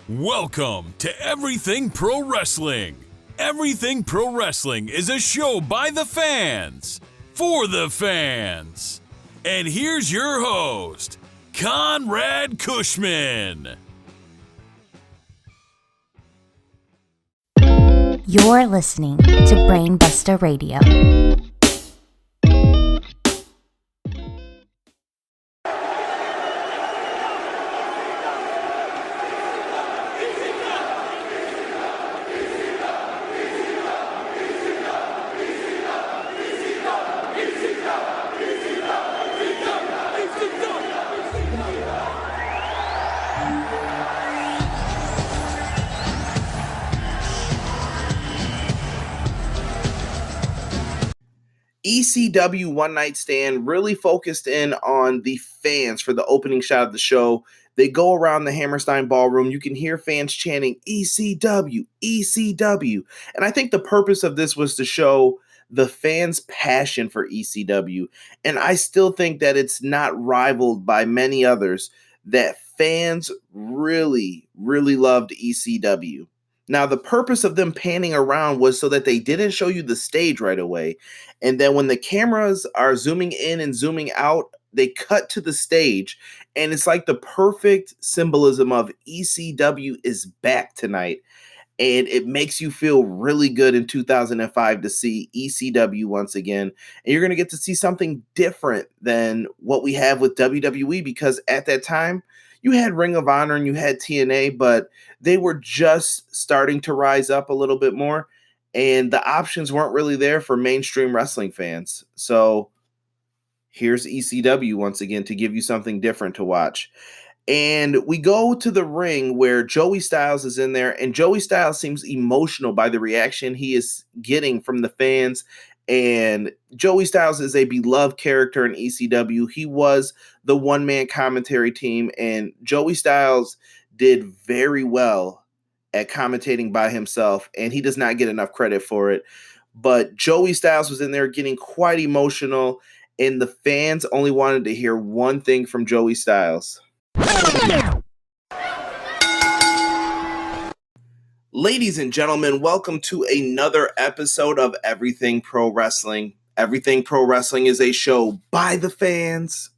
Welcome to Everything Pro Wrestling. Everything Pro Wrestling is a show by the fans, for the fans. And here's your host, Conrad Cushman. You're listening to Brainbuster Radio. ECW One Night Stand really focused in on the fans for the opening shot of the show. They go around the Hammerstein Ballroom. You can hear fans chanting, ECW, ECW. And I think the purpose of this was to show the fans' passion for ECW. And I still think that it's not rivaled by many others, that fans really, really loved ECW. Now, the purpose of them panning around was so that they didn't show you the stage right away. And then when the cameras are zooming in and zooming out, they cut to the stage. And it's like the perfect symbolism of ECW is back tonight. And it makes you feel really good in 2005 to see ECW once again. And you're going to get to see something different than what we have with WWE, because at that time, you had Ring of Honor and you had TNA, but they were just starting to rise up a little bit more, and the options weren't really there for mainstream wrestling fans. So here's ECW once again to give you something different to watch. And we go to the ring where Joey Styles is in there, and Joey Styles seems emotional by the reaction he is getting from the fans. And Joey Styles is a beloved character in ECW. He was the one-man commentary team, and Joey Styles did very well at commentating by himself, and he does not get enough credit for it. But Joey Styles was in there getting quite emotional, and the fans only wanted to hear one thing from Joey Styles. Ladies and gentlemen, welcome to another episode of Everything Pro Wrestling. Everything Pro Wrestling is a show by the fans,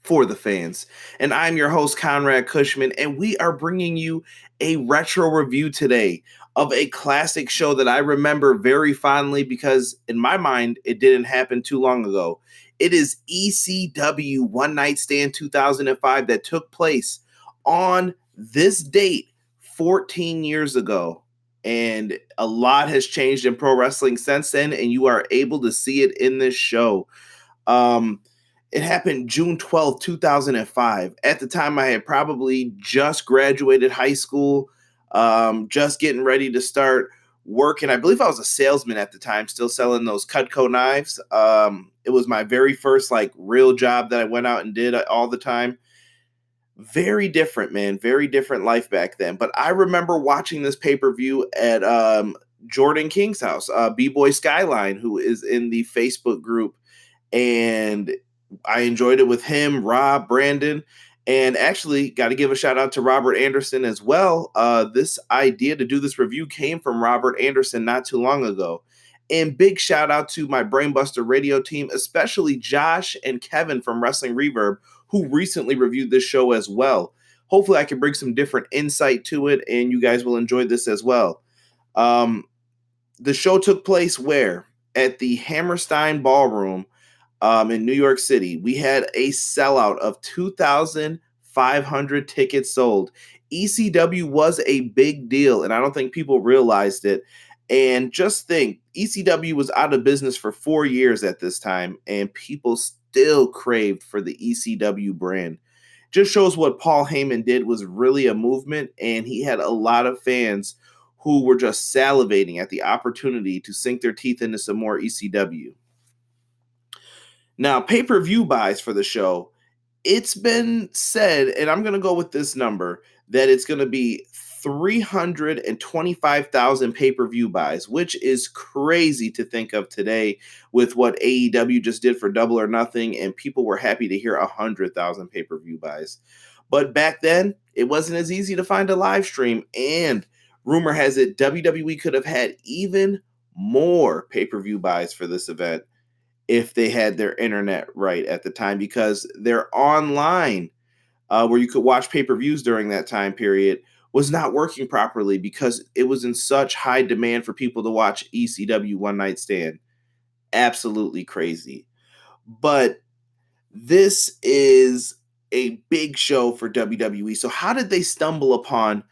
for the fans. And I'm your host, Conrad Cushman, and we are bringing you a retro review today of a classic show that I remember very fondly because, in my mind, it didn't happen too long ago. It is ECW One Night Stand 2005 that took place on this date 14 years ago. And a lot has changed in pro wrestling since then, and you are able to see it in this show. It happened June 12th, 2005. At the time, I had probably just graduated high school, just getting ready to start working. I believe I was a salesman at the time, still selling those Cutco knives. It was my very first real job that I went out and did all the time. Very different, man. Very different life back then. But I remember watching this pay-per-view at Jordan King's house, B-Boy Skyline, who is in the Facebook group. And I enjoyed it with him, Rob, Brandon, and actually got to give a shout out to Robert Anderson as well. This idea to do this review came from Robert Anderson not too long ago. And big shout out to my Brainbuster Radio team, especially Josh and Kevin from Wrestling Reverb, who recently reviewed this show as well. Hopefully I can bring some different insight to it, and you guys will enjoy this as well. The show took place where? At the Hammerstein Ballroom in New York City. We had a sellout of 2,500 tickets sold. ECW was a big deal, and I don't think people realized it. And just think, ECW was out of business for 4 years at this time, and people still craved for the ECW brand. Just shows what Paul Heyman did was really a movement, and he had a lot of fans who were just salivating at the opportunity to sink their teeth into some more ECW. Now, pay-per-view buys for the show, it's been said, and I'm going to go with this number, that it's going to be 325,000 pay-per-view buys, which is crazy to think of today with what AEW just did for Double or Nothing, and people were happy to hear 100,000 pay-per-view buys. But back then, it wasn't as easy to find a live stream. And rumor has it WWE could have had even more pay-per-view buys for this event if they had their internet right at the time, because their online, where you could watch pay-per-views during that time period, was not working properly because it was in such high demand for people to watch ECW One Night Stand. Absolutely crazy. But this is a big show for WWE. So how did they stumble upon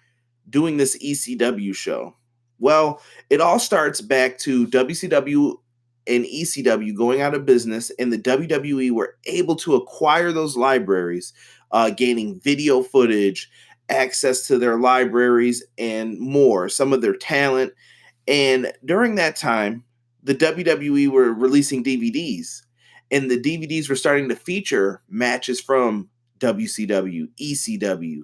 doing this ECW show? Well, it all starts back to WCW and ECW going out of business, and the WWE were able to acquire those libraries, gaining video footage, access to their libraries, and more, some of their talent. And during that time, the WWE were releasing DVDs, and the DVDs were starting to feature matches from WCW, ECW,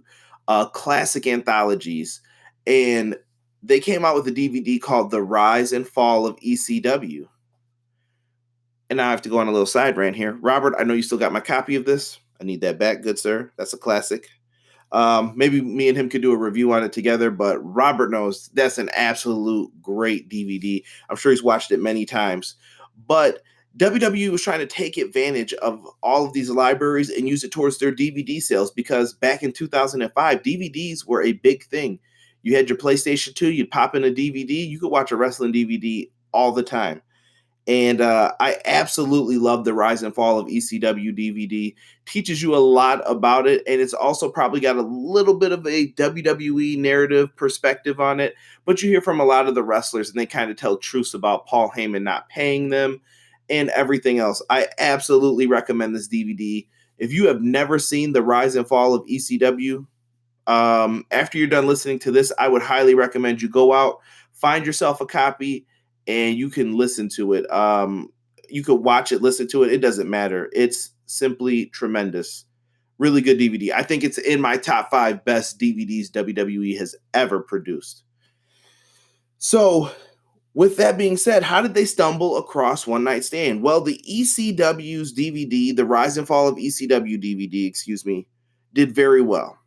classic anthologies, and they came out with a DVD called The Rise and Fall of ECW. And now I have to go on a little side rant here. Robert, I know you still got my copy of this. I need that back, good sir. That's a classic. Maybe me and him could do a review on it together, but Robert knows that's an absolute great DVD. I'm sure he's watched it many times. But WWE was trying to take advantage of all of these libraries and use it towards their DVD sales, because back in 2005, DVDs were a big thing. You had your PlayStation 2, you'd pop in a DVD, you could watch a wrestling DVD all the time. And I absolutely love the Rise and Fall of ECW DVD. Teaches you a lot about it, and it's also probably got a little bit of a WWE narrative perspective on it. But you hear from a lot of the wrestlers, and they kind of tell truths about Paul Heyman not paying them and everything else. I absolutely recommend this DVD. If you have never seen the Rise and Fall of ECW, after you're done listening to this, I would highly recommend you go out, find yourself a copy, and you can listen to it. You could watch it, listen to it. It doesn't matter. It's simply tremendous. Really good DVD. I think it's in my top 5 best DVDs WWE has ever produced. So, with that being said, how did they stumble across One Night Stand? Well, the ECW's DVD, the Rise and Fall of ECW DVD, did very well.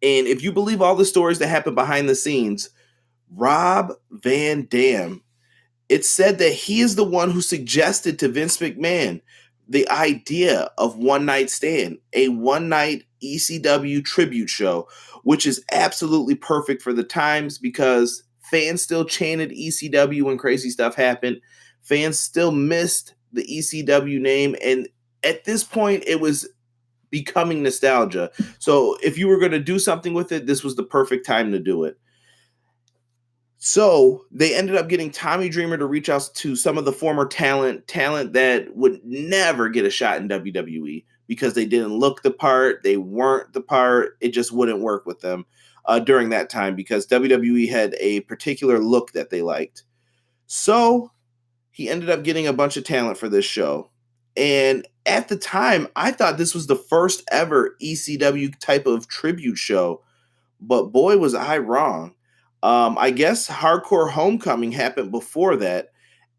And if you believe all the stories that happen behind the scenes, Rob Van Dam, it's said that he is the one who suggested to Vince McMahon the idea of One Night Stand, a one-night ECW tribute show, which is absolutely perfect for the times because fans still chanted ECW when crazy stuff happened. Fans still missed the ECW name, and at this point, it was becoming nostalgia. So if you were going to do something with it, this was the perfect time to do it. So they ended up getting Tommy Dreamer to reach out to some of the former talent that would never get a shot in WWE because they didn't look the part, they weren't the part, it just wouldn't work with them during that time because WWE had a particular look that they liked. So he ended up getting a bunch of talent for this show. And at the time, I thought this was the first ever ECW type of tribute show, but boy, was I wrong. I guess Hardcore Homecoming happened before that,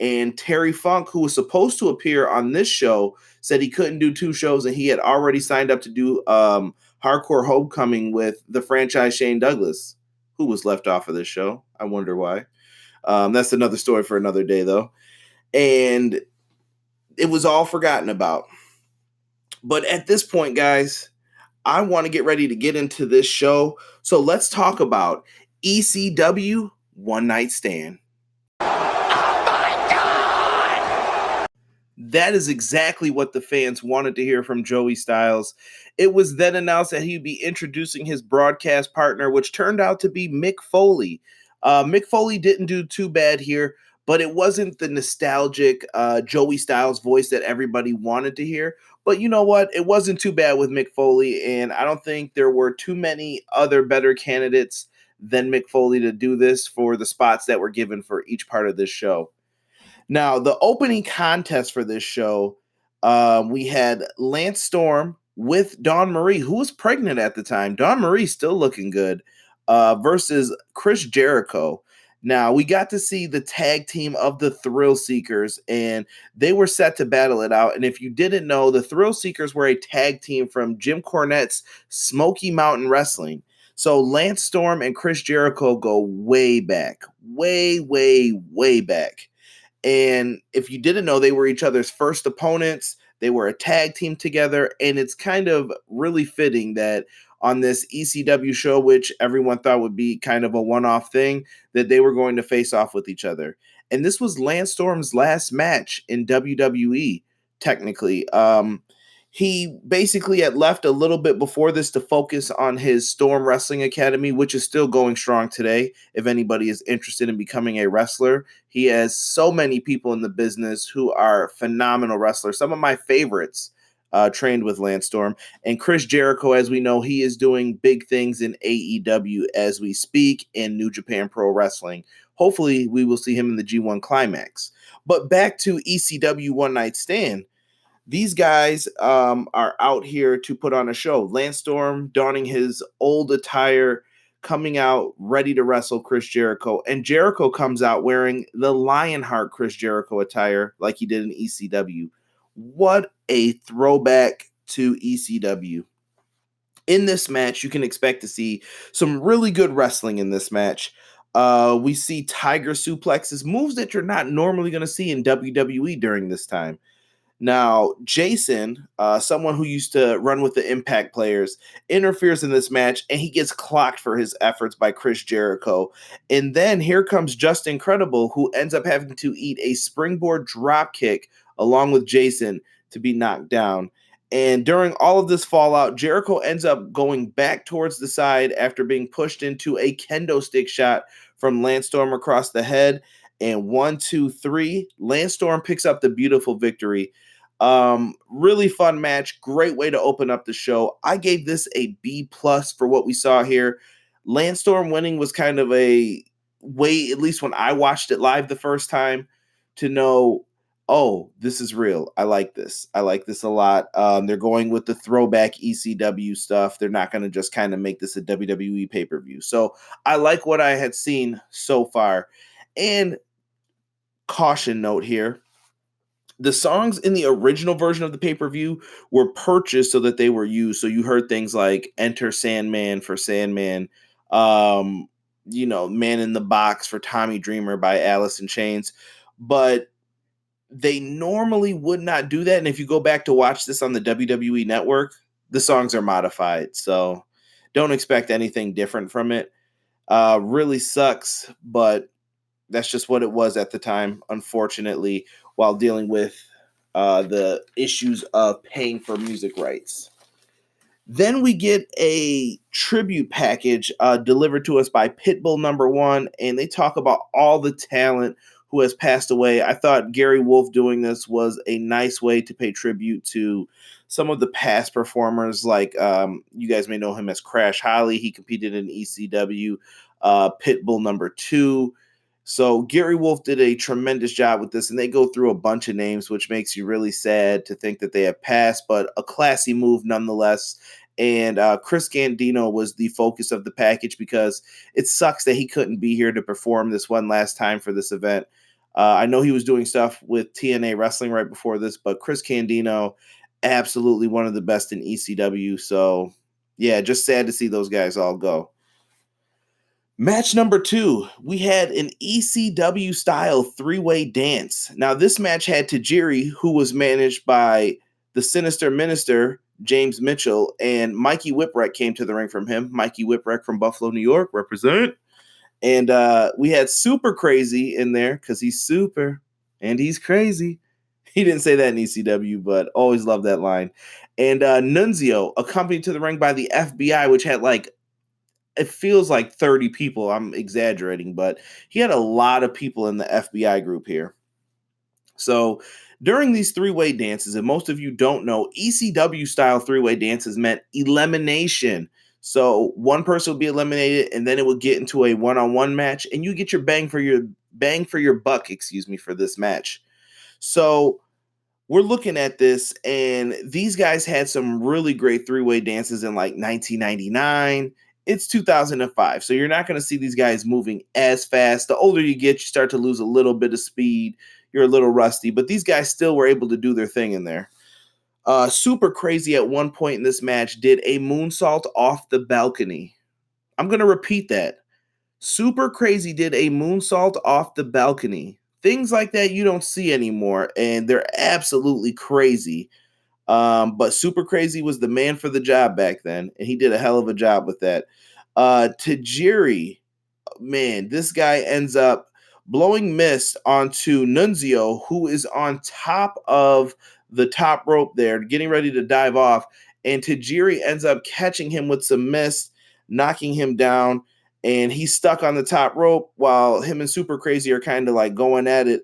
and Terry Funk, who was supposed to appear on this show, said he couldn't do 2 shows, and he had already signed up to do Hardcore Homecoming with the franchise Shane Douglas, who was left off of this show. I wonder why. That's another story for another day, though. And it was all forgotten about. But at this point, guys, I want to get ready to get into this show. So let's talk about ECW One Night Stand. Oh my God! That is exactly what the fans wanted to hear from Joey Styles. It was then announced that he'd be introducing his broadcast partner, which turned out to be Mick Foley. Mick Foley didn't do too bad here, but it wasn't the nostalgic Joey Styles voice that everybody wanted to hear. But you know what? It wasn't too bad with Mick Foley, and I don't think there were too many other better candidates than Mick Foley to do this for the spots that were given for each part of this show. Now, the opening contest for this show, we had Lance Storm with Dawn Marie, who was pregnant at the time. Dawn Marie still looking good, versus Chris Jericho. Now, we got to see the tag team of the Thrill Seekers, and they were set to battle it out. And if you didn't know, the Thrill Seekers were a tag team from Jim Cornette's Smoky Mountain Wrestling. So Lance Storm and Chris Jericho go way back, way, way, way back. And if you didn't know, they were each other's first opponents. They were a tag team together, and it's kind of really fitting that on this ECW show, which everyone thought would be kind of a one-off thing, that they were going to face off with each other. And this was Lance Storm's last match in WWE, technically. He basically had left a little bit before this to focus on his Storm Wrestling Academy, which is still going strong today. If anybody is interested in becoming a wrestler, he has so many people in the business who are phenomenal wrestlers. Some of my favorites trained with Lance Storm. And Chris Jericho, as we know, he is doing big things in AEW as we speak, in New Japan Pro Wrestling. Hopefully, we will see him in the G1 Climax. But back to ECW One Night Stand. These guys are out here to put on a show. Lance Storm donning his old attire, coming out ready to wrestle Chris Jericho. And Jericho comes out wearing the Lionheart Chris Jericho attire like he did in ECW. What a throwback to ECW. In this match, you can expect to see some really good wrestling in this match. We see tiger suplexes, moves that you're not normally going to see in WWE during this time. Now, Jason, someone who used to run with the Impact players, interferes in this match, and he gets clocked for his efforts by Chris Jericho. And then here comes Just Incredible, who ends up having to eat a springboard drop kick along with Jason to be knocked down. And during all of this fallout, Jericho ends up going back towards the side after being pushed into a kendo stick shot from Lance Storm across the head. And 1, 2, 3, Lance Storm picks up the beautiful victory. Really fun match. Great way to open up the show. I gave this a B+ for what we saw here. Lance Storm winning was kind of a way, at least when I watched it live the first time, to know, oh, this is real. I like this. I like this a lot. They're going with the throwback ECW stuff. They're not going to just kind of make this a WWE pay-per-view. So I like what I had seen so far. And caution note here. The songs in the original version of the pay-per-view were purchased so that they were used. So you heard things like Enter Sandman for Sandman, Man in the Box for Tommy Dreamer by Alice in Chains. But they normally would not do that. And if you go back to watch this on the WWE Network, the songs are modified. So don't expect anything different from it. Really sucks, but that's just what it was at the time, unfortunately, while dealing with the issues of paying for music rights. Then we get a tribute package delivered to us by Pitbull #1, and they talk about all the talent who has passed away. I thought Gary Wolf doing this was a nice way to pay tribute to some of the past performers, like you guys may know him as Crash Holly. He competed in ECW, Pitbull #2. So Gary Wolf did a tremendous job with this, and they go through a bunch of names, which makes you really sad to think that they have passed, but a classy move nonetheless. And Chris Gandino was the focus of the package because it sucks that he couldn't be here to perform this one last time for this event. I know he was doing stuff with TNA Wrestling right before this, but Chris Gandino, absolutely one of the best in ECW. So, yeah, just sad to see those guys all go. Match #2, we had an ECW-style three-way dance. Now, this match had Tajiri, who was managed by the Sinister Minister, James Mitchell, and Mikey Whipwreck came to the ring from him. Mikey Whipwreck from Buffalo, New York, represent. And we had Super Crazy in there because he's super and he's crazy. He didn't say that in ECW, but always loved that line. And Nunzio, accompanied to the ring by the FBI, which had it feels like 30 people. I'm exaggerating, but he had a lot of people in the FBI group here. So during these three-way dances, and most of you don't know, ECW-style three-way dances meant elimination. So one person would be eliminated, and then it would get into a one-on-one match, and you get your bang for your buck, for this match. So we're looking at this, and these guys had some really great three-way dances in 1999 it's 2005, so you're not going to see these guys moving as fast. The older you get, you start to lose a little bit of speed. You're a little rusty, but these guys still were able to do their thing in there. Super Crazy at one point in this match did a moonsault off the balcony. I'm going to repeat that. Super Crazy did a moonsault off the balcony. Things like that you don't see anymore, and they're absolutely crazy. But Super Crazy was the man for the job back then, and he did a hell of a job with that. Tajiri, man, this guy ends up blowing mist onto Nunzio, who is on top of the top rope there, getting ready to dive off, and Tajiri ends up catching him with some mist, knocking him down, and he's stuck on the top rope while him and Super Crazy are kind of like going at it.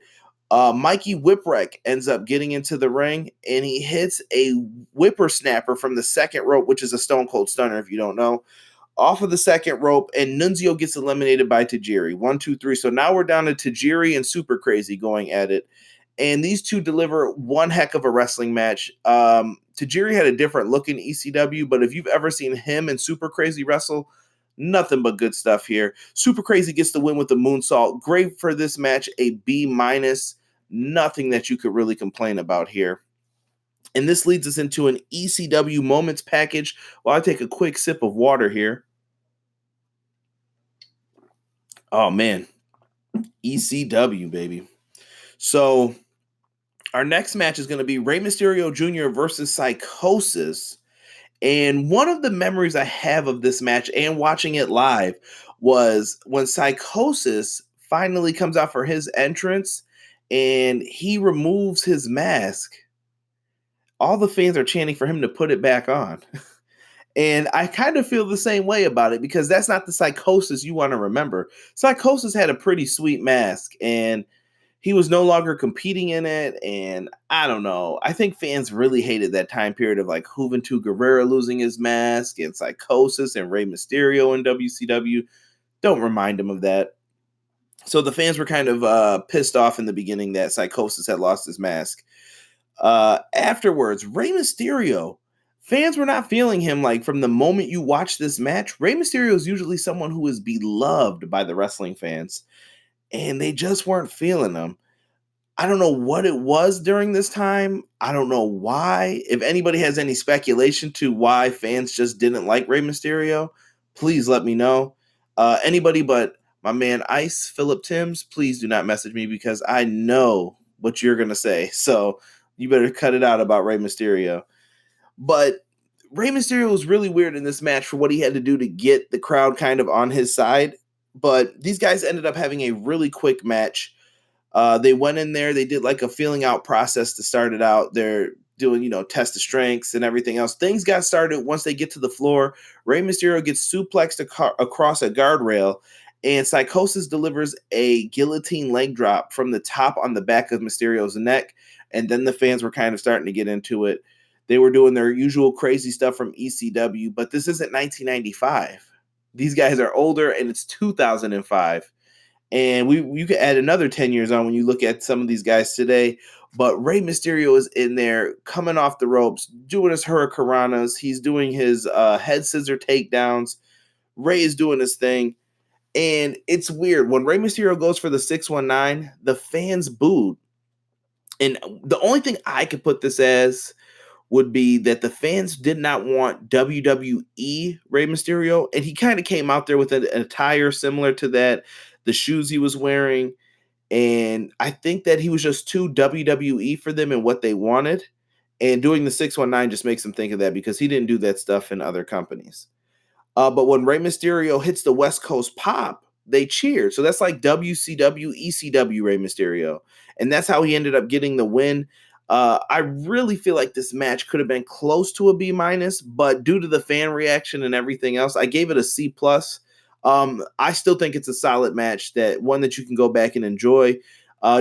Mikey Whipwreck ends up getting into the ring, and he hits a whippersnapper from the second rope, which is a Stone Cold Stunner if you don't know, off of the second rope, and Nunzio gets eliminated by Tajiri. 1, 2, 3. So now we're down to Tajiri and Super Crazy going at it, and these two deliver one heck of a wrestling match. Tajiri had a different look in ECW, but if you've ever seen him and Super Crazy wrestle, nothing but good stuff here. Super Crazy gets the win with the moonsault. Great for this match, a B-. Nothing that you could really complain about here. And this leads us into an ECW Moments package. While I take a quick sip of water here. Oh, man. ECW, baby. So our next match is going to be Rey Mysterio Jr. versus Psicosis. And one of the memories I have of this match and watching it live was when Psicosis finally comes out for his entrance and he removes his mask. All the fans are chanting for him to put it back on. And I kind of feel the same way about it because that's not the Psicosis you want to remember. Psicosis had a pretty sweet mask and he was no longer competing in it. And I don't know. I think fans really hated that time period of like Juventud Guerrero losing his mask and Psicosis and Rey Mysterio in WCW. Don't remind them of that. So the fans were kind of pissed off in the beginning that Psicosis had lost his mask. Afterwards, Rey Mysterio, fans were not feeling him. Like from the moment you watch this match, Rey Mysterio is usually someone who is beloved by the wrestling fans, and they just weren't feeling him. I don't know what it was during this time. I don't know why. If anybody has any speculation to why fans just didn't like Rey Mysterio, please let me know. Anybody but my man Ice, Philip Timms, please do not message me because I know what you're going to say. So you better cut it out about Rey Mysterio. But Rey Mysterio was really weird in this match for what he had to do to get the crowd kind of on his side. But these guys ended up having a really quick match. They went in there. They did like a feeling out process to start it out. They're doing, test of strengths and everything else. Things got started once they get to the floor. Rey Mysterio gets suplexed across a guardrail, and Psicosis delivers a guillotine leg drop from the top on the back of Mysterio's neck. And then the fans were kind of starting to get into it. They were doing their usual crazy stuff from ECW, but this isn't 1995. These guys are older, and it's 2005. And you could add another 10 years on when you look at some of these guys today. But Rey Mysterio is in there coming off the ropes, doing his hurricanranas. He's doing his head scissor takedowns. Rey is doing his thing. And it's weird. When Rey Mysterio goes for the 619, the fans booed. And the only thing I could put this as would be that the fans did not want WWE Rey Mysterio. And he kind of came out there with an attire similar to that, the shoes he was wearing. And I think that he was just too WWE for them and what they wanted. And doing the 619 just makes them think of that because he didn't do that stuff in other companies. But when Rey Mysterio hits the West Coast pop, they cheered. So that's like WCW, ECW Rey Mysterio. And that's how he ended up getting the win. I really feel like this match could have been close to a B-, but due to the fan reaction and everything else, I gave it a C+. I still think it's a solid match, one that you can go back and enjoy.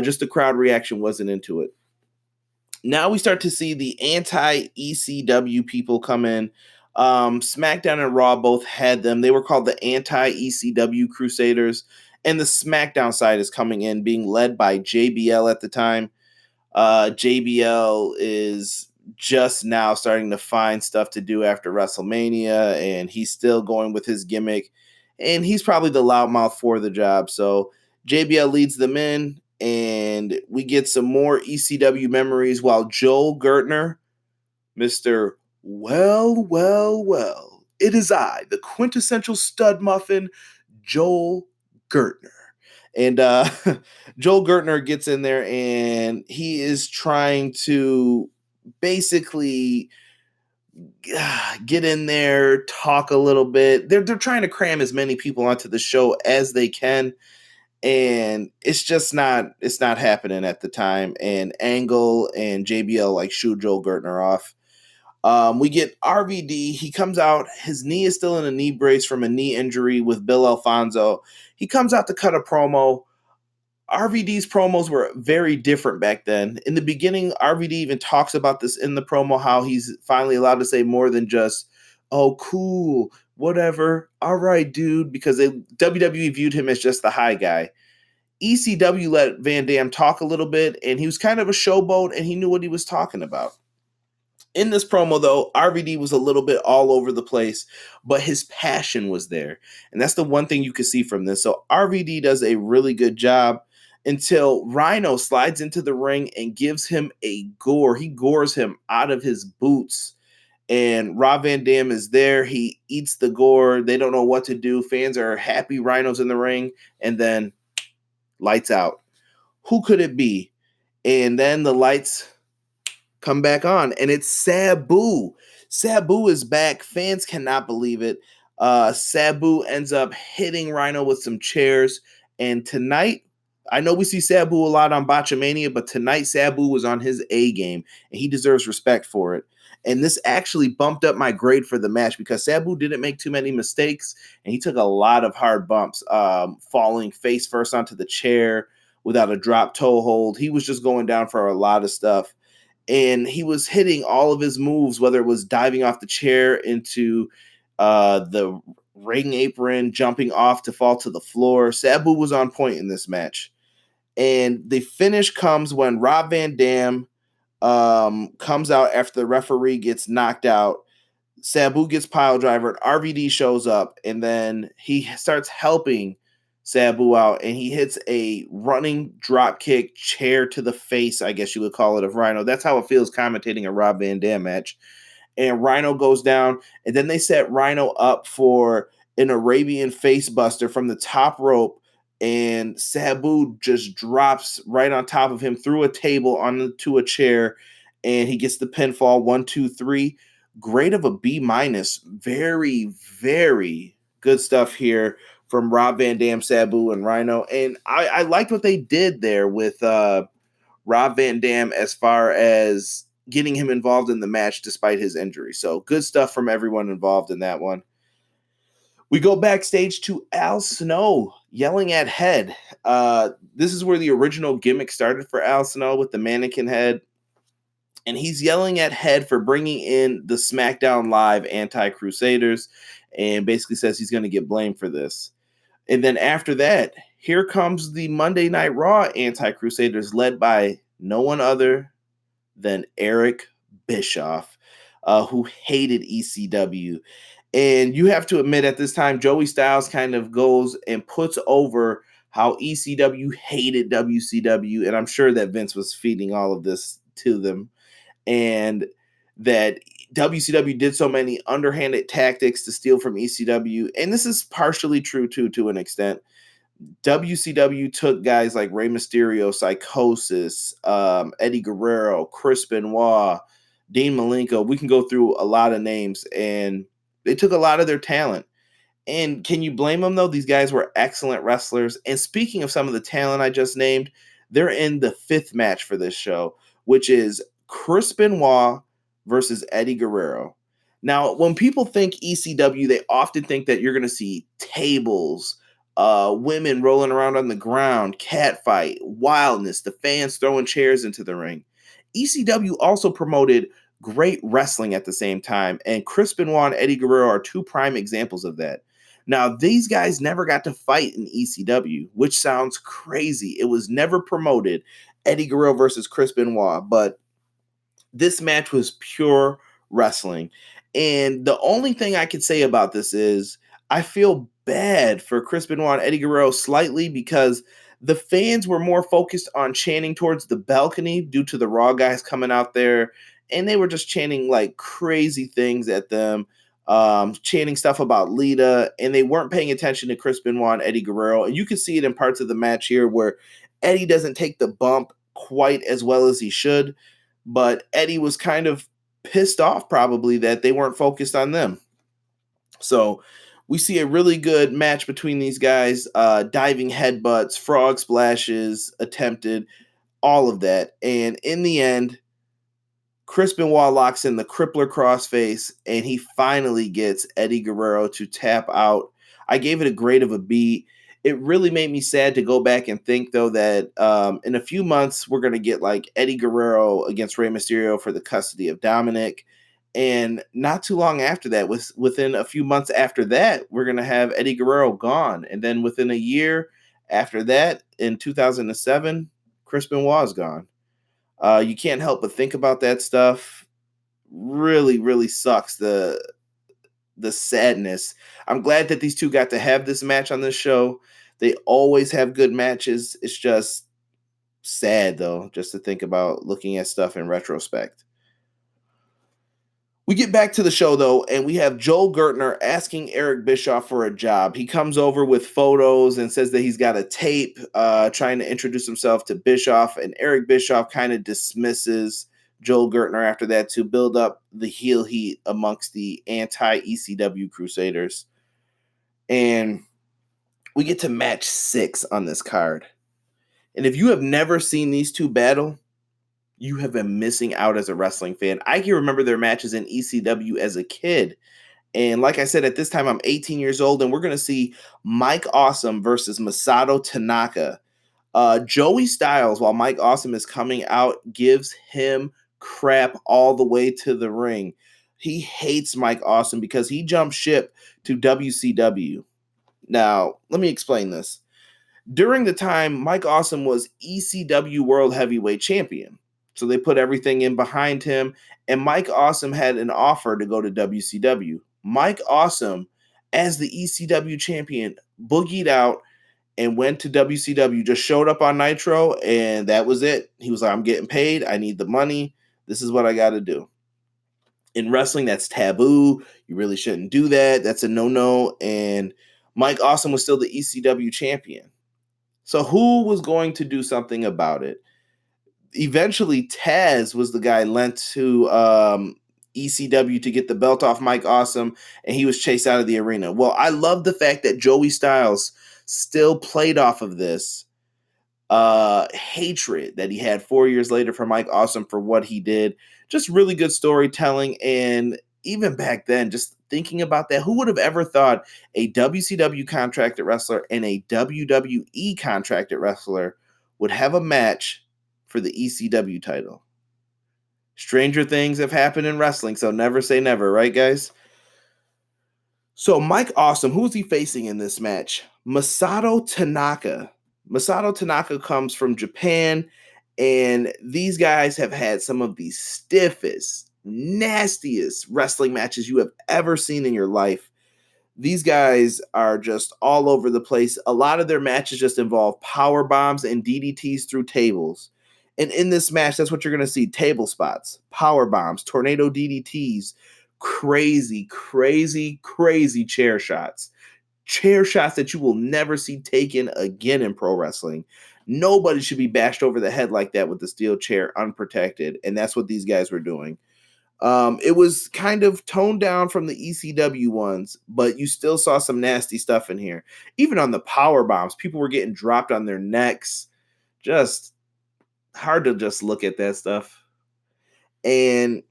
Just the crowd reaction wasn't into it. Now we start to see the anti-ECW people come in. SmackDown and Raw both had them. They were called the anti-ECW Crusaders. And the SmackDown side is coming in, being led by JBL at the time. JBL is just now starting to find stuff to do after WrestleMania, and he's still going with his gimmick, and he's probably the loudmouth for the job. So JBL leads them in, and we get some more ECW memories while Joel Gertner, Mr. Well, it is I, the quintessential stud muffin, Joel Gertner. And Joel Gertner gets in there, and he is trying to basically get in there, talk a little bit. They're trying to cram as many people onto the show as they can, and it's not happening at the time. And Angle and JBL like shoo Joel Gertner off. We get RVD. He comes out. His knee is still in a knee brace from a knee injury with Bill Alfonso. He comes out to cut a promo. RVD's promos were very different back then. In the beginning, RVD even talks about this in the promo, how he's finally allowed to say more than just, oh, cool, whatever, all right, dude, because WWE viewed him as just the high guy. ECW let Van Dam talk a little bit, and he was kind of a showboat, and he knew what he was talking about. In this promo, though, RVD was a little bit all over the place, but his passion was there. And that's the one thing you could see from this. So RVD does a really good job until Rhyno slides into the ring and gives him a gore. He gores him out of his boots. And Rob Van Dam is there. He eats the gore. They don't know what to do. Fans are happy Rhyno's in the ring. And then lights out. Who could it be? And then the lights come back on, and it's Sabu. Sabu is back. Fans cannot believe it. Sabu ends up hitting Rhyno with some chairs, and tonight, I know we see Sabu a lot on Botchamania, but tonight Sabu was on his A game, and he deserves respect for it. And this actually bumped up my grade for the match because Sabu didn't make too many mistakes, and he took a lot of hard bumps, falling face first onto the chair without a drop toe hold. He was just going down for a lot of stuff. And he was hitting all of his moves, whether it was diving off the chair into the ring apron, jumping off to fall to the floor. Sabu was on point in this match. And the finish comes when Rob Van Dam comes out after the referee gets knocked out. Sabu gets pile driver, and RVD shows up, and then he starts helping Sabu out, and he hits a running drop kick chair to the face, I guess you would call it, of Rhyno. That's how it feels commentating a Rob Van Dam match. And Rhyno goes down, and then they set Rhyno up for an Arabian face buster from the top rope, and Sabu just drops right on top of him through a table onto a chair, and he gets the pinfall 1, 2, 3. Grade of a B-. Very, very good stuff here from Rob Van Dam, Sabu, and Rhyno. And I liked what they did there with Rob Van Dam as far as getting him involved in the match despite his injury. So good stuff from everyone involved in that one. We go backstage to Al Snow yelling at Head. This is where the original gimmick started for Al Snow with the mannequin head. And he's yelling at Head for bringing in the SmackDown Live Anti-Crusaders and basically says he's going to get blamed for this. And then after that, here comes the Monday Night Raw Anti-Crusaders led by no one other than Eric Bischoff, who hated ECW. And you have to admit at this time, Joey Styles kind of goes and puts over how ECW hated WCW. And I'm sure that Vince was feeding all of this to them. And that WCW did so many underhanded tactics to steal from ECW. And this is partially true, too, to an extent. WCW took guys like Rey Mysterio, Psicosis, Eddie Guerrero, Chris Benoit, Dean Malenko. We can go through a lot of names, and they took a lot of their talent. And can you blame them, though? These guys were excellent wrestlers. And speaking of some of the talent I just named, they're in the 5th match for this show, which is Chris Benoit versus Eddie Guerrero. Now, when people think ECW, they often think that you're going to see tables, women rolling around on the ground, catfight, wildness, the fans throwing chairs into the ring. ECW also promoted great wrestling at the same time, and Chris Benoit and Eddie Guerrero are 2 prime examples of that. Now, these guys never got to fight in ECW, which sounds crazy. It was never promoted, Eddie Guerrero versus Chris Benoit, but This match was pure wrestling. And the only thing I could say about this is I feel bad for Chris Benoit and Eddie Guerrero slightly because the fans were more focused on chanting towards the balcony due to the Raw guys coming out there, and they were just chanting like crazy things at them, chanting stuff about Lita, and they weren't paying attention to Chris Benoit and Eddie Guerrero. And you can see it in parts of the match here where Eddie doesn't take the bump quite as well as he should, but Eddie was kind of pissed off probably that they weren't focused on them. So we see a really good match between these guys, diving headbutts, frog splashes attempted, all of that. And in the end, Chris Benoit locks in the crippler crossface, and he finally gets Eddie Guerrero to tap out. I gave it a grade of a B. It really made me sad to go back and think, though, that in a few months, we're going to get like Eddie Guerrero against Rey Mysterio for the custody of Dominic. And not too long after that, within a few months after that, we're going to have Eddie Guerrero gone. And then within a year after that, in 2007, Chris Benoit is gone. You can't help but think about that stuff. Really, really sucks, the sadness. I'm glad that these two got to have this match on this show. They always have good matches. It's just sad, though, just to think about looking at stuff in retrospect. We get back to the show, though, and we have Joel Gertner asking Eric Bischoff for a job. He comes over with photos and says that he's got a tape trying to introduce himself to Bischoff, and Eric Bischoff kind of dismisses Joel Gertner after that to build up the heel heat amongst the anti-ECW Crusaders. And we get to match 6 on this card. And if you have never seen these two battle, you have been missing out as a wrestling fan. I can remember their matches in ECW as a kid. And like I said, at this time, I'm 18 years old, and we're going to see Mike Awesome versus Masato Tanaka. Joey Styles, while Mike Awesome is coming out, gives him crap all the way to the ring. He hates Mike Awesome because he jumped ship to WCW. Now, let me explain this. During the time, Mike Awesome was ECW World Heavyweight Champion. So they put everything in behind him, and Mike Awesome had an offer to go to WCW. Mike Awesome, as the ECW champion, boogied out and went to WCW, just showed up on Nitro, and that was it. He was like, I'm getting paid. I need the money. This is what I got to do. In wrestling, that's taboo. You really shouldn't do that. That's a no-no. And Mike Awesome was still the ECW champion. So who was going to do something about it? Eventually, Taz was the guy lent to ECW to get the belt off Mike Awesome, and he was chased out of the arena. Well, I love the fact that Joey Styles still played off of this hatred that he had 4 years later for Mike Awesome for what he did. Just really good storytelling, and even back then, just thinking about that, who would have ever thought a WCW contracted wrestler and a WWE contracted wrestler would have a match for the ECW title? Stranger things have happened in wrestling, so never say never, right, guys? So Mike Awesome, who is he facing in this match? Masato Tanaka. Masato Tanaka comes from Japan, and these guys have had some of the stiffest, nastiest wrestling matches you have ever seen in your life. These guys are just all over the place. A lot of their matches just involve power bombs and DDTs through tables. And in this match, that's what you're going to see. Table spots, power bombs, tornado DDTs, crazy, crazy, crazy chair shots. Chair shots that you will never see taken again in pro wrestling. Nobody should be bashed over the head like that with the steel chair unprotected. And that's what these guys were doing. It was kind of toned down from the ECW ones, but you still saw some nasty stuff in here. Even on the power bombs, people were getting dropped on their necks. Just hard to just look at that stuff. And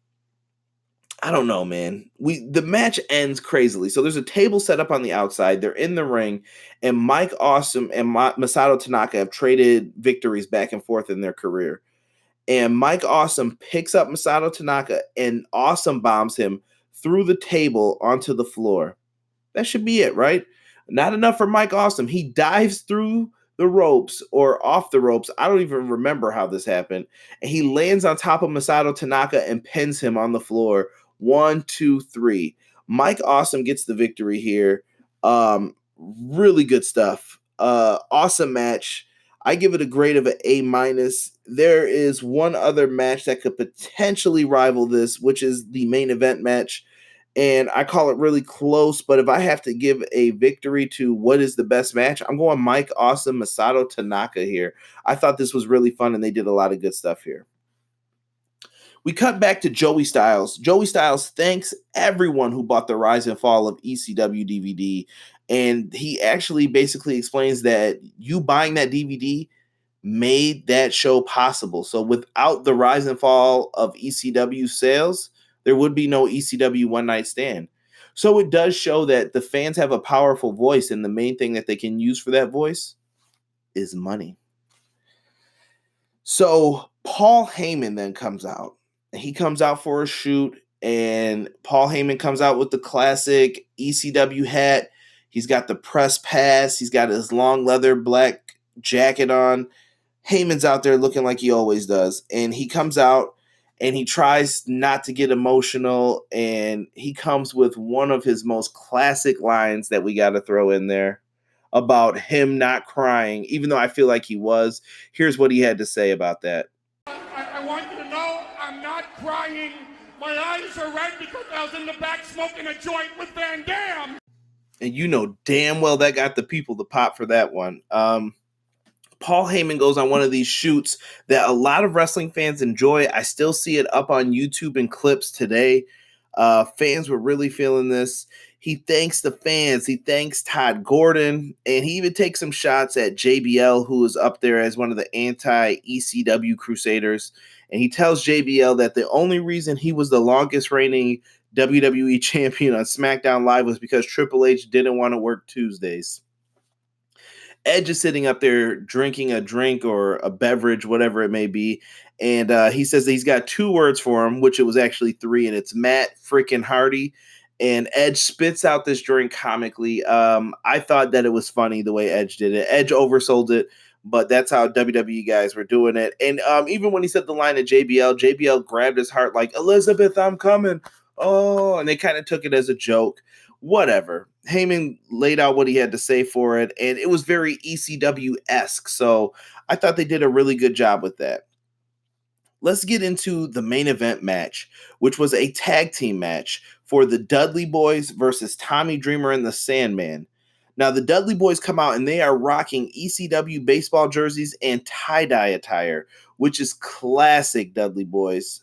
I don't know, man. The match ends crazily. So there's a table set up on the outside. They're in the ring, and Mike Awesome and Masato Tanaka have traded victories back and forth in their career. And Mike Awesome picks up Masato Tanaka and Awesome bombs him through the table onto the floor. That should be it, right? Not enough for Mike Awesome. He dives through the ropes or off the ropes. I don't even remember how this happened. And he lands on top of Masato Tanaka and pins him on the floor. 1, 2, 3. Mike Awesome gets the victory here. Really good stuff. Awesome match. I give it a grade of an A-. There is one other match that could potentially rival this, which is the main event match. And I call it really close, but if I have to give a victory to what is the best match, I'm going Mike Awesome, Masato Tanaka here. I thought this was really fun, and they did a lot of good stuff here. We cut back to Joey Styles. Joey Styles thanks everyone who bought the Rise and Fall of ECW DVD, and he actually basically explains that you buying that DVD made that show possible. So without the Rise and Fall of ECW sales, there would be no ECW One Night Stand. So it does show that the fans have a powerful voice, and the main thing that they can use for that voice is money. So Paul Heyman then comes out. He comes out for a shoot, and Paul Heyman comes out with the classic ECW hat. He's got the press pass. He's got his long leather black jacket on. Heyman's out there looking like he always does. And he comes out and he tries not to get emotional. And he comes with one of his most classic lines that we got to throw in there about him not crying, even though I feel like he was. Here's what he had to say about that. I want you to know I'm not crying. My eyes are red because I was in the back smoking a joint with Van Dam. And you know damn well that got the people to pop for that one. Paul Heyman goes on one of these shoots that a lot of wrestling fans enjoy. I still see it up on YouTube in clips today. Fans were really feeling this. He thanks the fans. He thanks Todd Gordon. And he even takes some shots at JBL, who is up there as one of the anti-ECW Crusaders. And he tells JBL that the only reason he was the longest reigning WWE champion on SmackDown Live was because Triple H didn't want to work Tuesdays. Edge is sitting up there drinking a drink or a beverage, whatever it may be. And he says that he's got 2 words for him, which it was actually 3, and it's Matt freaking Hardy. And Edge spits out this drink comically. I thought that it was funny the way Edge did it. Edge oversold it, but that's how WWE guys were doing it. And even when he said the line to JBL grabbed his heart like, Elizabeth, I'm coming. Oh, and they kind of took it as a joke. Whatever. Heyman laid out what he had to say for it, and it was very ECW-esque, so I thought they did a really good job with that. Let's get into the main event match, which was a tag team match for the Dudley Boyz versus Tommy Dreamer and the Sandman. Now, the Dudley Boyz come out, and they are rocking ECW baseball jerseys and tie-dye attire, which is classic Dudley Boyz.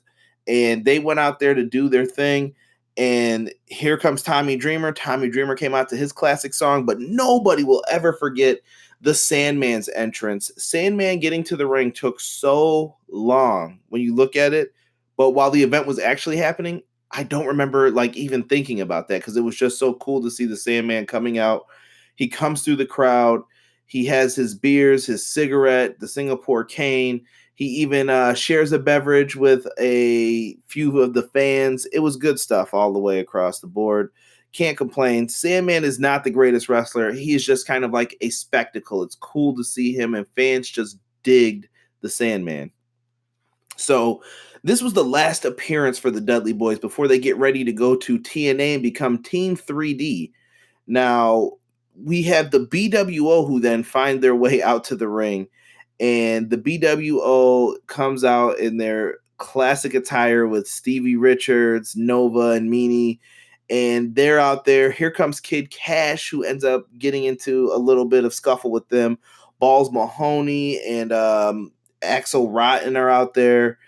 And they went out there to do their thing. And here comes Tommy Dreamer. Tommy Dreamer came out to his classic song, but nobody will ever forget the Sandman's entrance. Sandman getting to the ring took so long when you look at it, but while the event was actually happening, I don't remember like even thinking about that because it was just so cool to see the Sandman coming out. He comes through the crowd. He has his beers, his cigarette, the Singapore cane. He even shares a beverage with a few of the fans. It was good stuff all the way across the board. Can't complain. Sandman is not the greatest wrestler. He is just kind of like a spectacle. It's cool to see him, and fans just digged the Sandman. So this was the last appearance for the Dudley Boyz before they get ready to go to TNA and become Team 3D. Now, we have the BWO who then find their way out to the ring. And the BWO comes out in their classic attire with Stevie Richards, Nova, and Meanie. And they're out there. Here comes Kid Cash, who ends up getting into a little bit of scuffle with them. Balls Mahoney and Axel Rotten are out there.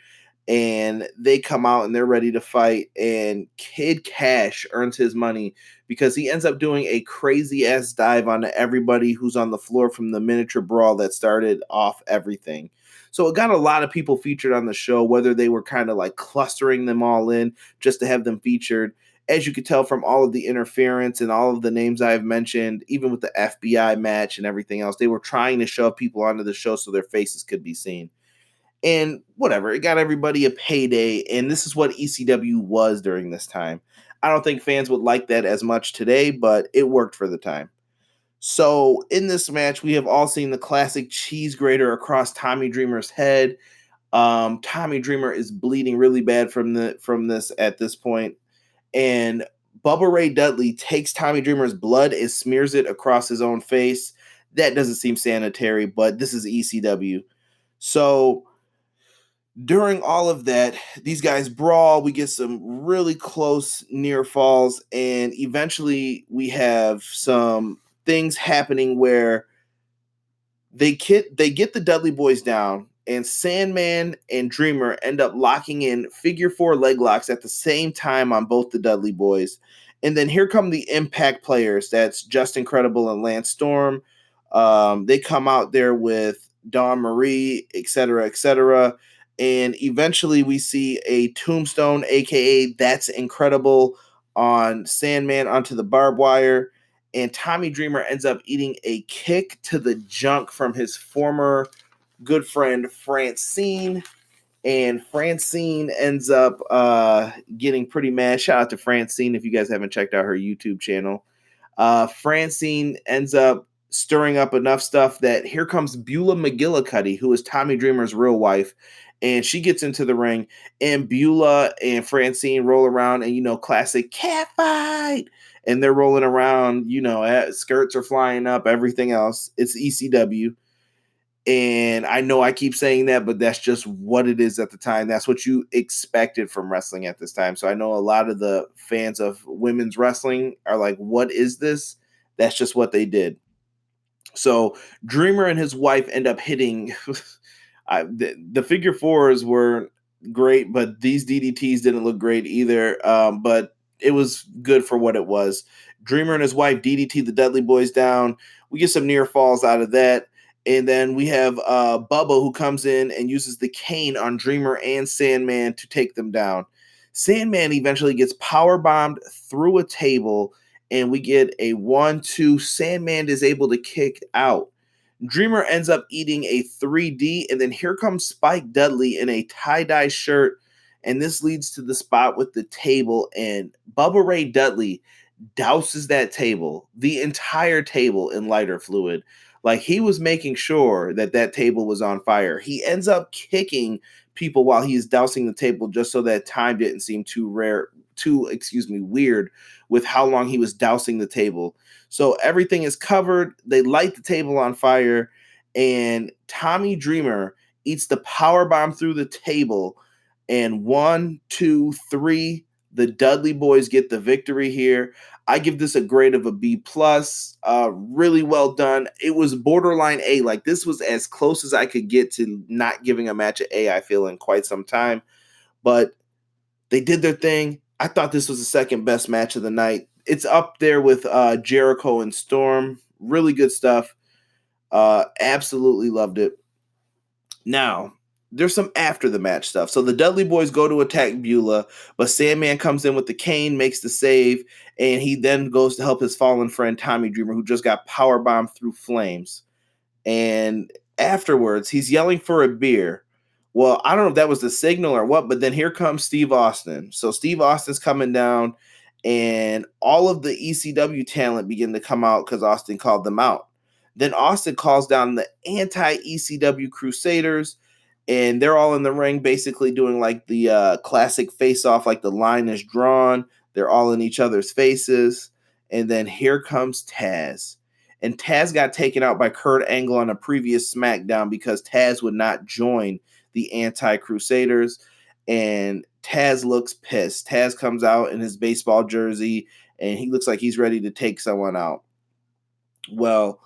And they come out and they're ready to fight. And Kid Cash earns his money because he ends up doing a crazy-ass dive onto everybody who's on the floor from the miniature brawl that started off everything. So it got a lot of people featured on the show, whether they were kind of like clustering them all in just to have them featured. As you could tell from all of the interference and all of the names I've mentioned, even with the FBI match and everything else, they were trying to shove people onto the show so their faces could be seen. And whatever, it got everybody a payday, and this is what ECW was during this time. I don't think fans would like that as much today, but it worked for the time. So in this match, we have all seen the classic cheese grater across Tommy Dreamer's head. Tommy Dreamer is bleeding really bad from this at this point, and Bubba Ray Dudley takes Tommy Dreamer's blood and smears it across his own face. That doesn't seem sanitary, but this is ECW. So during all of that, these guys brawl. We get some really close near falls, and eventually we have some things happening where they get the Dudley Boys down, and Sandman and Dreamer end up locking in figure 4 leg locks at the same time on both the Dudley Boys. And then here come the Impact players. That's Just Incredible and Lance Storm. They come out there with Dawn Marie, etc., etc. And eventually we see a tombstone, aka That's Incredible, on Sandman onto the barbed wire. And Tommy Dreamer ends up eating a kick to the junk from his former good friend Francine. And Francine ends up getting pretty mad. Shout out to Francine if you guys haven't checked out her YouTube channel. Francine ends up stirring up enough stuff that here comes Beulah McGillicuddy, who is Tommy Dreamer's real wife. And she gets into the ring, and Beulah and Francine roll around, and, classic cat fight. And they're rolling around, skirts are flying up, everything else. It's ECW. And I know I keep saying that, but that's just what it is at the time. That's what you expected from wrestling at this time. So I know a lot of the fans of women's wrestling are like, what is this? That's just what they did. So Dreamer and his wife end up hitting... the figure 4s were great, but these DDTs didn't look great either. But it was good for what it was. Dreamer and his wife DDT the Dudley Boys down. We get some near falls out of that. And then we have Bubba, who comes in and uses the cane on Dreamer and Sandman to take them down. Sandman eventually gets power bombed through a table, and we get a 1-2. Sandman is able to kick out. Dreamer ends up eating a 3D, and then here comes Spike Dudley in a tie-dye shirt, and this leads to the spot with the table, and Bubba Ray Dudley douses that table, the entire table, in lighter fluid. Like, he was making sure that table was on fire. He ends up kicking people while he is dousing the table just so that time didn't seem too weird with how long he was dousing the table. So everything is covered. They light the table on fire, and Tommy Dreamer eats the power bomb through the table. And 1, 2, 3, the Dudley Boys get the victory here. I give this a grade of a B+. Really well done. It was borderline A. Like, this was as close as I could get to not giving a match an A, I feel, in quite some time. But they did their thing. I thought this was the second best match of the night. It's up there with Jericho and Storm. Really good stuff. Absolutely loved it. Now, there's some after the match stuff. So the Dudley Boys go to attack Beulah, but Sandman comes in with the cane, makes the save, and he then goes to help his fallen friend Tommy Dreamer, who just got powerbombed through flames. And afterwards, he's yelling for a beer. Well, I don't know if that was the signal or what, but then here comes Steve Austin. So Steve Austin's coming down, and all of the ECW talent begin to come out because Austin called them out. Then Austin calls down the anti-ECW Crusaders, and they're all in the ring basically doing like the classic face-off, like the line is drawn. They're all in each other's faces. And then here comes Taz. And Taz got taken out by Kurt Angle on a previous SmackDown because Taz would not join the anti-Crusaders. And Taz looks pissed. Taz comes out in his baseball jersey, and he looks like he's ready to take someone out. Well,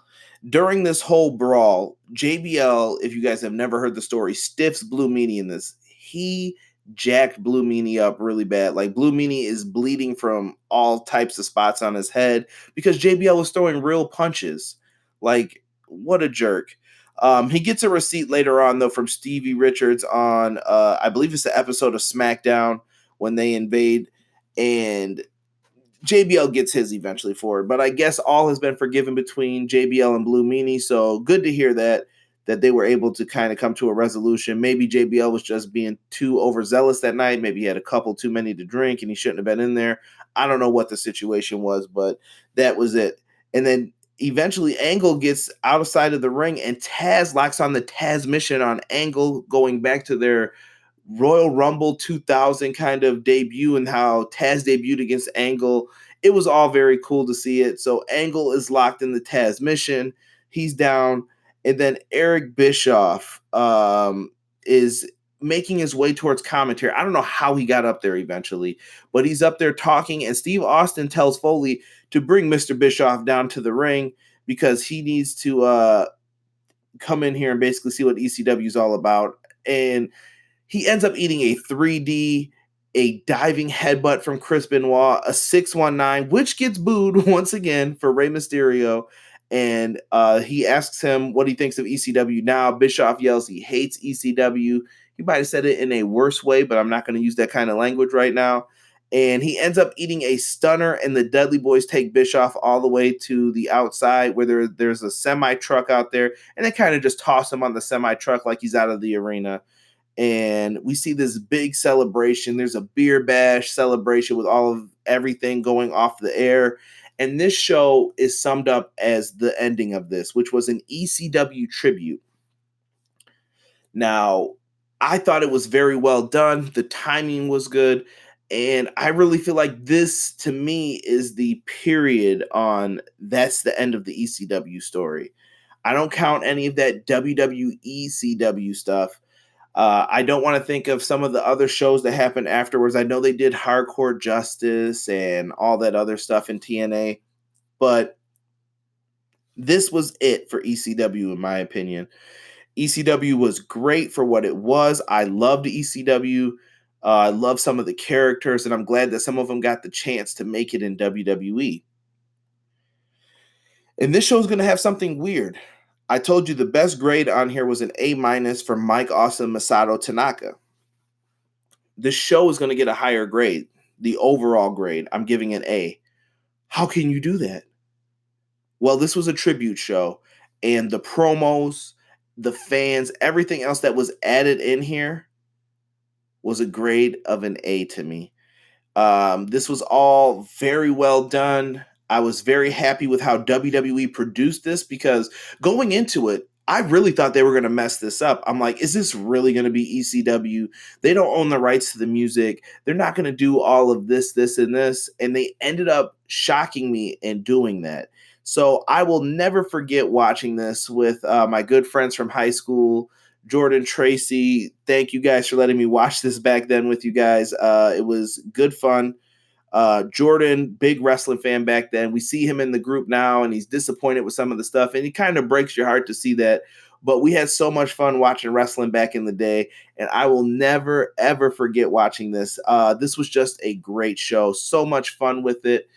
during this whole brawl, JBL, if you guys have never heard the story, stiffs Blue Meanie in this. He jacked Blue Meanie up really bad. Like, Blue Meanie is bleeding from all types of spots on his head because JBL was throwing real punches. Like, what a jerk. He gets a receipt later on, though, from Stevie Richards on, I believe it's the episode of SmackDown when they invade, and JBL gets his eventually for it. But I guess all has been forgiven between JBL and Blue Meanie, so good to hear that they were able to kind of come to a resolution. Maybe JBL was just being too overzealous that night. Maybe he had a couple too many to drink, and he shouldn't have been in there. I don't know what the situation was, but that was it. And then eventually Angle gets outside of the ring and Taz locks on the Taz mission on Angle, going back to their Royal Rumble 2000 kind of debut and how Taz debuted against Angle. It was all very cool to see it. So Angle is locked in the Taz mission. He's down. And then Eric Bischoff is making his way towards commentary. I don't know how he got up there eventually, but he's up there talking, and Steve Austin tells Foley to bring Mr. Bischoff down to the ring because he needs to come in here and basically see what ECW is all about. And he ends up eating a 3D, a diving headbutt from Chris Benoit, a 619, which gets booed once again for Rey Mysterio. And he asks him what he thinks of ECW now. Bischoff yells he hates ECW. He might have said it in a worse way, but I'm not going to use that kind of language right now. And he ends up eating a stunner, and the Dudley Boys take Bischoff all the way to the outside where there's a semi-truck out there, and they kind of just toss him on the semi-truck like he's out of the arena. And we see this big celebration. There's a beer bash celebration with all of everything going off the air. And this show is summed up as the ending of this, which was an ECW tribute. Now, I thought it was very well done. The timing was good. And I really feel like this, to me, is the period on that's the end of the ECW story. I don't count any of that WWE CW stuff. I don't want to think of some of the other shows that happened afterwards. I know they did Hardcore Justice and all that other stuff in TNA, but this was it for ECW, in my opinion. ECW was great for what it was. I loved ECW. I love some of the characters, and I'm glad that some of them got the chance to make it in WWE. And this show is going to have something weird. I told you the best grade on here was an A- for Mike Awesome Masato Tanaka. This show is going to get a higher grade. The overall grade, I'm giving an A. How can you do that? Well, this was a tribute show, and the promos, the fans, everything else that was added in here was a grade of an A to me. This was all very well done. I was very happy with how WWE produced this because going into it, I really thought they were going to mess this up. I'm like, is this really going to be ECW? They don't own the rights to the music. They're not going to do all of this, this, and this. And they ended up shocking me in doing that. So I will never forget watching this with my good friends from high school, Jordan, Tracy. Thank you guys for letting me watch this back then with you guys. It was good fun. Jordan, big wrestling fan back then. We see him in the group now, and he's disappointed with some of the stuff, and it kind of breaks your heart to see that. But we had so much fun watching wrestling back in the day, and I will never, ever forget watching this. This was just a great show. So much fun with it,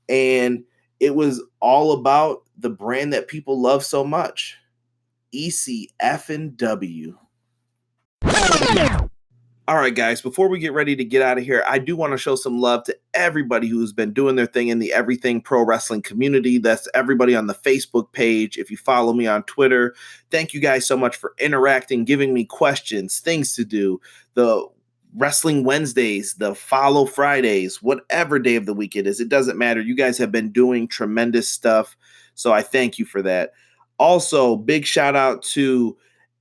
and it was all about the brand that people love so much, ECW. All right, guys, before we get ready to get out of here, I do want to show some love to everybody who's been doing their thing in the Everything Pro Wrestling community. That's everybody on the Facebook page. If you follow me on Twitter, thank you guys so much for interacting, giving me questions, things to do, the Wrestling Wednesdays, the Follow Fridays, whatever day of the week it is. It doesn't matter. You guys have been doing tremendous stuff, so I thank you for that. Also, big shout out to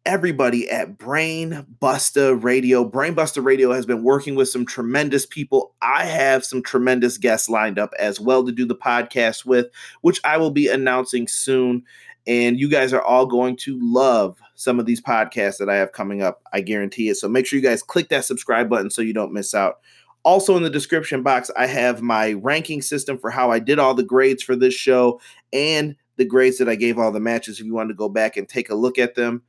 everybody at Brain Buster Radio. Brain Buster Radio has been working with some tremendous people. I have some tremendous guests lined up as well to do the podcast with, which I will be announcing soon. And you guys are all going to love some of these podcasts that I have coming up. I guarantee it. So make sure you guys click that subscribe button so you don't miss out. Also in the description box, I have my ranking system for how I did all the grades for this show and the grades that I gave all the matches if you want to go back and take a look at them.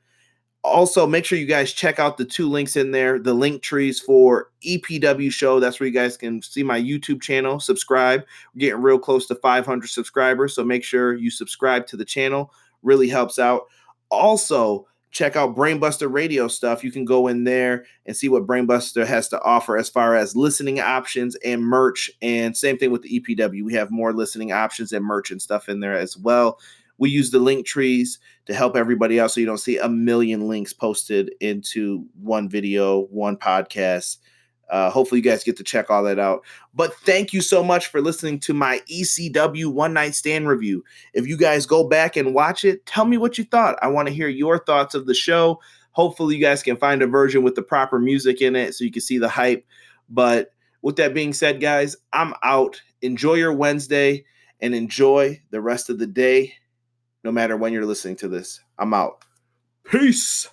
Also, make sure you guys check out the 2 links in there, the link trees for EPW show. That's where you guys can see my YouTube channel, subscribe. We're getting real close to 500 subscribers, so make sure you subscribe to the channel. Really helps out. Also, check out Brainbuster Radio stuff. You can go in there and see what Brainbuster has to offer as far as listening options and merch. And same thing with the EPW. We have more listening options and merch and stuff in there as well. We use the link trees to help everybody out so you don't see a million links posted into one video, one podcast. Hopefully you guys get to check all that out. But thank you so much for listening to my ECW One Night Stand review. If you guys go back and watch it, tell me what you thought. I want to hear your thoughts of the show. Hopefully you guys can find a version with the proper music in it so you can see the hype. But with that being said, guys, I'm out. Enjoy your Wednesday and enjoy the rest of the day, no matter when you're listening to this. I'm out. Peace.